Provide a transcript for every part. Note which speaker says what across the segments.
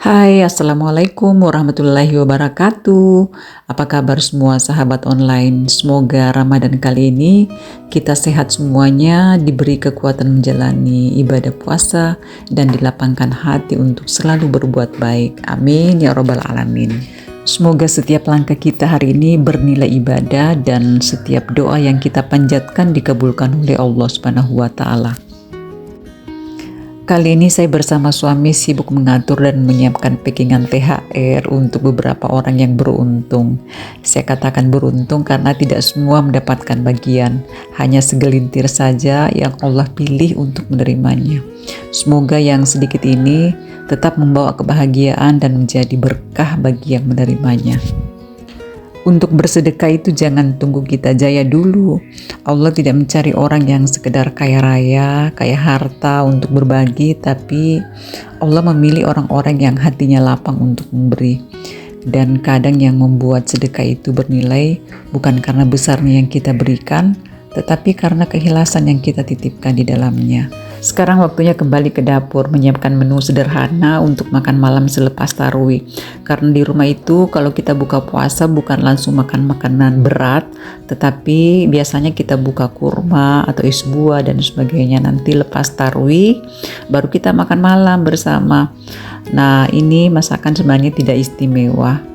Speaker 1: Hai, Assalamualaikum warahmatullahi wabarakatuh. Apa kabar semua sahabat online? Semoga Ramadan kali ini kita sehat semuanya, diberi kekuatan menjalani ibadah puasa, dan dilapangkan hati untuk selalu berbuat baik. Amin ya robbal alamin. Semoga setiap langkah kita hari ini bernilai ibadah dan setiap doa yang kita panjatkan dikabulkan oleh Allah Subhanahu wa Ta'ala. Kali ini saya bersama suami sibuk mengatur dan menyiapkan packingan THR untuk beberapa orang yang beruntung. Saya katakan beruntung karena tidak semua mendapatkan bagian, hanya segelintir saja yang Allah pilih untuk menerimanya. Semoga yang sedikit ini tetap membawa kebahagiaan dan menjadi berkah bagi yang menerimanya. Untuk bersedekah itu jangan tunggu kita jaya dulu. Allah tidak mencari orang yang sekedar kaya raya, kaya harta untuk berbagi, tapi Allah memilih orang-orang yang hatinya lapang untuk memberi. Dan kadang yang membuat sedekah itu bernilai bukan karena besarnya yang kita berikan, tetapi karena keikhlasan yang kita titipkan di dalamnya. Sekarang waktunya kembali ke dapur menyiapkan menu sederhana untuk makan malam selepas tarawih. Karena di rumah itu kalau kita buka puasa bukan langsung makan makanan berat, tetapi biasanya kita buka kurma atau es buah dan sebagainya. Nanti lepas tarawih baru kita makan malam bersama. Nah, ini masakan sebenarnya tidak istimewa.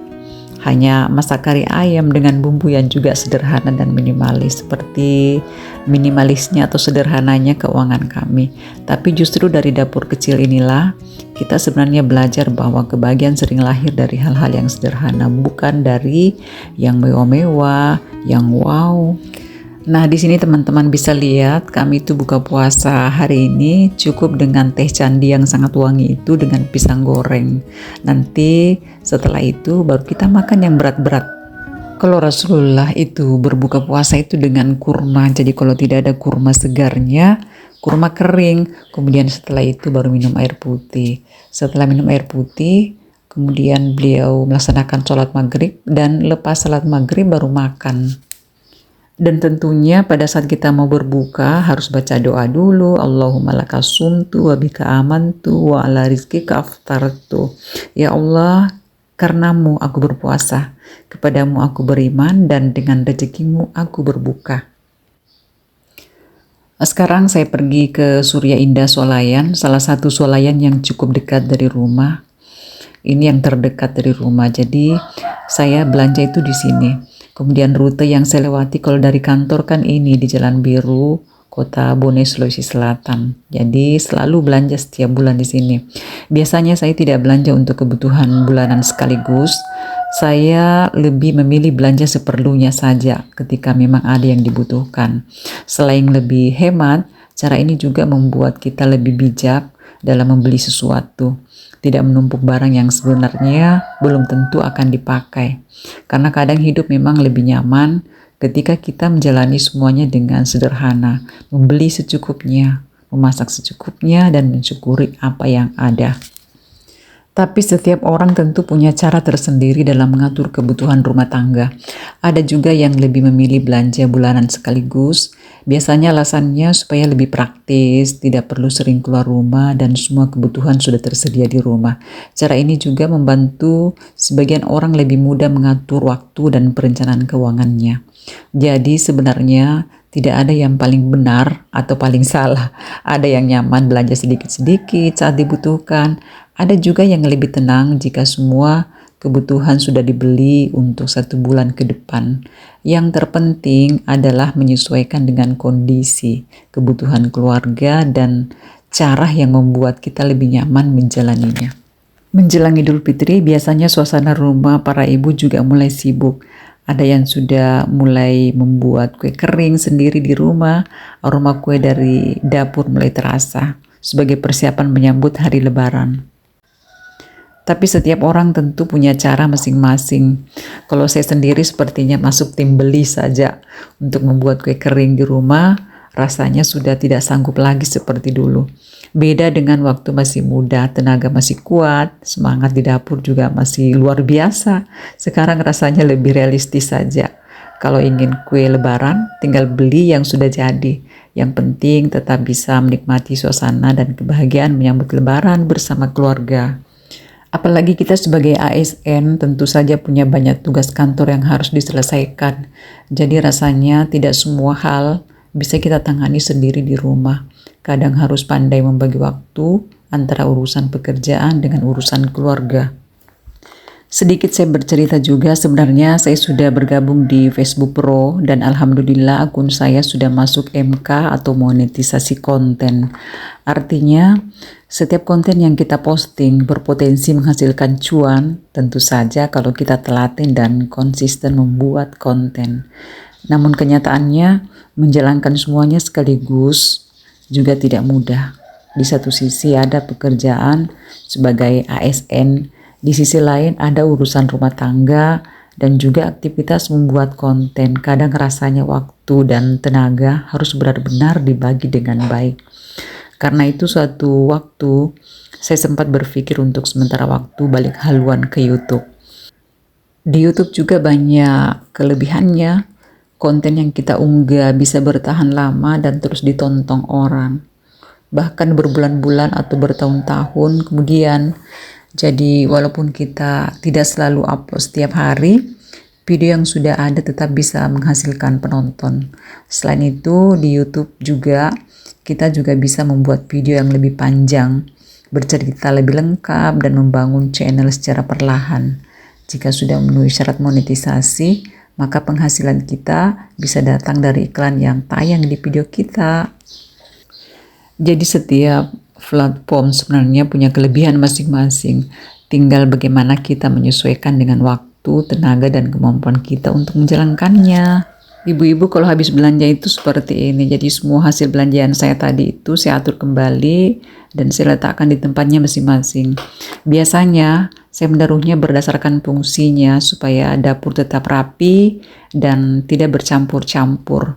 Speaker 1: Hanya masak kari ayam dengan bumbu yang juga sederhana dan minimalis, seperti minimalisnya atau sederhananya keuangan kami. Tapi justru dari dapur kecil inilah kita sebenarnya belajar bahwa kebahagiaan sering lahir dari hal-hal yang sederhana, bukan dari yang mewah-mewah, yang wow. Nah, di sini teman-teman bisa lihat kami itu buka puasa hari ini cukup dengan teh candi yang sangat wangi itu dengan pisang goreng. Nanti setelah itu baru kita makan yang berat-berat. Kalau Rasulullah itu berbuka puasa itu dengan kurma. Jadi kalau tidak ada kurma segarnya, kurma kering. Kemudian setelah itu baru minum air putih. Setelah minum air putih, kemudian beliau melaksanakan sholat maghrib dan lepas sholat maghrib baru makan. Dan tentunya pada saat kita mau berbuka harus baca doa dulu. Allahumma lakas sumtu wa bika amantu wa ala rizkika aftartu. Ya Allah, karenamu aku berpuasa, kepadamu aku beriman, dan dengan rezekimu aku berbuka. Sekarang saya pergi ke Surya Indah Swalayan, salah satu swalayan yang cukup dekat dari rumah. Ini yang terdekat dari rumah, jadi saya belanja itu di sini. Kemudian rute yang saya lewati kalau dari kantor kan ini di Jalan Biru, Kota Bone, Sulawesi Selatan. Jadi selalu belanja setiap bulan di sini. Biasanya saya tidak belanja untuk kebutuhan bulanan sekaligus. Saya lebih memilih belanja seperlunya saja ketika memang ada yang dibutuhkan. Selain lebih hemat, cara ini juga membuat kita lebih bijak dalam membeli sesuatu. Tidak menumpuk barang yang sebenarnya belum tentu akan dipakai. Karena kadang hidup memang lebih nyaman ketika kita menjalani semuanya dengan sederhana, membeli secukupnya, memasak secukupnya, dan mensyukuri apa yang ada. Tapi setiap orang tentu punya cara tersendiri dalam mengatur kebutuhan rumah tangga. Ada juga yang lebih memilih belanja bulanan sekaligus. Biasanya alasannya supaya lebih praktis, tidak perlu sering keluar rumah, dan semua kebutuhan sudah tersedia di rumah. Cara ini juga membantu sebagian orang lebih mudah mengatur waktu dan perencanaan keuangannya. Jadi sebenarnya tidak ada yang paling benar atau paling salah. Ada yang nyaman belanja sedikit-sedikit saat dibutuhkan. Ada juga yang lebih tenang jika semua kebutuhan sudah dibeli untuk 1 bulan ke depan. Yang terpenting adalah menyesuaikan dengan kondisi, kebutuhan keluarga, dan cara yang membuat kita lebih nyaman menjalaninya. Menjelang Idul Fitri, biasanya suasana rumah para ibu juga mulai sibuk. Ada yang sudah mulai membuat kue kering sendiri di rumah, aroma kue dari dapur mulai terasa sebagai persiapan menyambut hari Lebaran. Tapi setiap orang tentu punya cara masing-masing. Kalau saya sendiri sepertinya masuk tim beli saja untuk membuat kue kering di rumah, rasanya sudah tidak sanggup lagi seperti dulu. Beda dengan waktu masih muda, tenaga masih kuat, semangat di dapur juga masih luar biasa. Sekarang rasanya lebih realistis saja. Kalau ingin kue Lebaran, tinggal beli yang sudah jadi. Yang penting tetap bisa menikmati suasana dan kebahagiaan menyambut Lebaran bersama keluarga. Apalagi kita sebagai ASN tentu saja punya banyak tugas kantor yang harus diselesaikan. Jadi rasanya tidak semua hal bisa kita tangani sendiri di rumah. Kadang harus pandai membagi waktu antara urusan pekerjaan dengan urusan keluarga. Sedikit saya bercerita juga, sebenarnya saya sudah bergabung di Facebook Pro dan alhamdulillah akun saya sudah masuk MK atau monetisasi konten. Artinya, setiap konten yang kita posting berpotensi menghasilkan cuan, tentu saja kalau kita telaten dan konsisten membuat konten. Namun kenyataannya, menjalankan semuanya sekaligus juga tidak mudah. Di satu sisi ada pekerjaan sebagai ASN, di sisi lain ada urusan rumah tangga dan juga aktivitas membuat konten. Kadang rasanya waktu dan tenaga harus benar-benar dibagi dengan baik. Karena itu suatu waktu saya sempat berpikir untuk sementara waktu balik haluan ke YouTube. Di YouTube juga banyak kelebihannya. Konten yang kita unggah bisa bertahan lama dan terus ditonton orang. Bahkan berbulan-bulan atau bertahun-tahun kemudian. Jadi walaupun kita tidak selalu upload setiap hari, video yang sudah ada tetap bisa menghasilkan penonton. Selain itu di YouTube juga kita juga bisa membuat video yang lebih panjang, bercerita lebih lengkap dan membangun channel secara perlahan. Jika sudah memenuhi syarat monetisasi, maka penghasilan kita bisa datang dari iklan yang tayang di video kita. Jadi setiap platform sebenarnya punya kelebihan masing-masing. Tinggal bagaimana kita menyesuaikan dengan waktu, tenaga, dan kemampuan kita untuk menjalankannya. Ibu-ibu kalau habis belanja itu seperti ini. Jadi semua hasil belanjaan saya tadi itu saya atur kembali dan saya letakkan di tempatnya masing-masing. Biasanya saya menaruhnya berdasarkan fungsinya supaya dapur tetap rapi dan tidak bercampur-campur.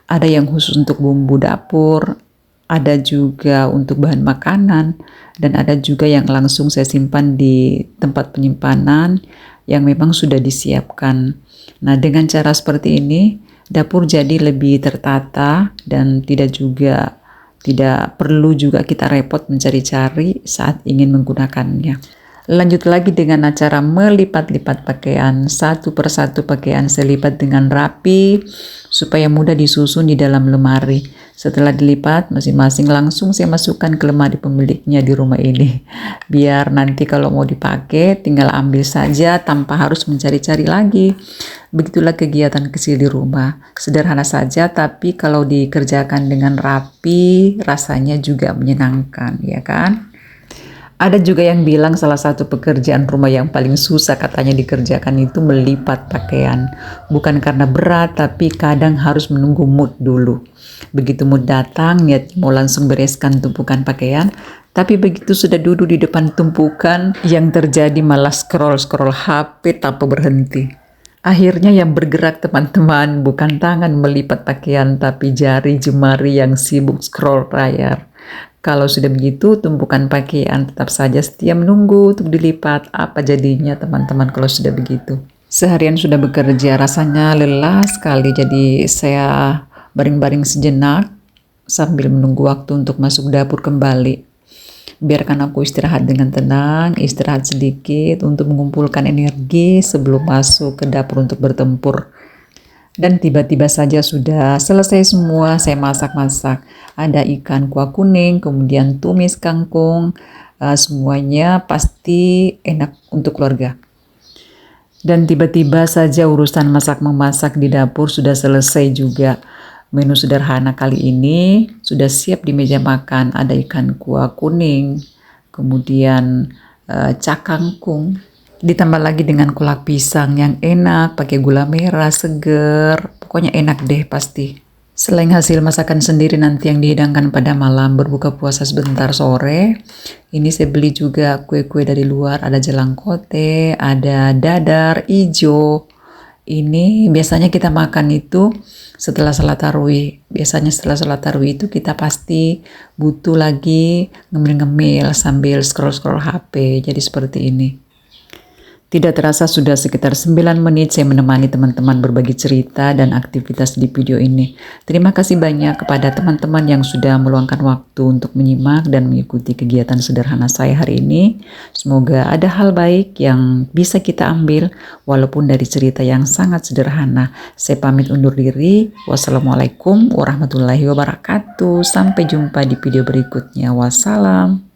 Speaker 1: Ada yang khusus untuk bumbu dapur, ada juga untuk bahan makanan, dan ada juga yang langsung saya simpan di tempat penyimpanan yang memang sudah disiapkan. Nah, dengan cara seperti ini, dapur jadi lebih tertata dan tidak perlu juga kita repot mencari-cari saat ingin menggunakannya. Lanjut lagi dengan acara melipat-lipat pakaian. Satu persatu pakaian saya lipat dengan rapi supaya mudah disusun di dalam lemari. Setelah dilipat, masing-masing langsung saya masukkan ke lemari pemiliknya di rumah ini. Biar nanti kalau mau dipakai, tinggal ambil saja tanpa harus mencari-cari lagi. Begitulah kegiatan kecil di rumah. Sederhana saja, tapi kalau dikerjakan dengan rapi, rasanya juga menyenangkan, ya kan? Ada juga yang bilang salah satu pekerjaan rumah yang paling susah katanya dikerjakan itu melipat pakaian. Bukan karena berat, tapi kadang harus menunggu mood dulu. Begitu mood datang, niat mau langsung bereskan tumpukan pakaian, tapi begitu sudah duduk di depan tumpukan, yang terjadi malah scroll-scroll HP tanpa berhenti. Akhirnya yang bergerak teman-teman bukan tangan melipat pakaian, tapi jari jemari yang sibuk scroll layar. Kalau sudah begitu, tumpukan pakaian tetap saja setia menunggu untuk dilipat. Apa jadinya teman-teman kalau sudah begitu? Seharian sudah bekerja, rasanya lelah sekali. Jadi saya baring-baring sejenak sambil menunggu waktu untuk masuk dapur kembali. Biarkan aku istirahat dengan tenang, istirahat sedikit untuk mengumpulkan energi sebelum masuk ke dapur untuk bertempur. Dan tiba-tiba saja sudah selesai semua, saya masak-masak. Ada ikan kuah kuning, kemudian tumis kangkung, semuanya pasti enak untuk keluarga. Dan tiba-tiba saja urusan masak-memasak di dapur sudah selesai juga. Menu sederhana kali ini sudah siap di meja makan. Ada ikan kuah kuning, kemudian cak kangkung. Ditambah lagi dengan kolak pisang yang enak, pakai gula merah, seger. Pokoknya enak deh pasti. Selain hasil masakan sendiri nanti yang dihidangkan pada malam berbuka puasa sebentar sore, ini saya beli juga kue-kue dari luar. Ada jelangkote, ada dadar ijo. Ini biasanya kita makan itu setelah salat tarawih. Biasanya setelah salat tarawih itu kita pasti butuh lagi ngemil-ngemil sambil scroll-scroll HP. Jadi seperti ini. Tidak terasa sudah sekitar 9 menit saya menemani teman-teman berbagi cerita dan aktivitas di video ini. Terima kasih banyak kepada teman-teman yang sudah meluangkan waktu untuk menyimak dan mengikuti kegiatan sederhana saya hari ini. Semoga ada hal baik yang bisa kita ambil walaupun dari cerita yang sangat sederhana. Saya pamit undur diri. Wassalamualaikum warahmatullahi wabarakatuh. Sampai jumpa di video berikutnya. Wassalam.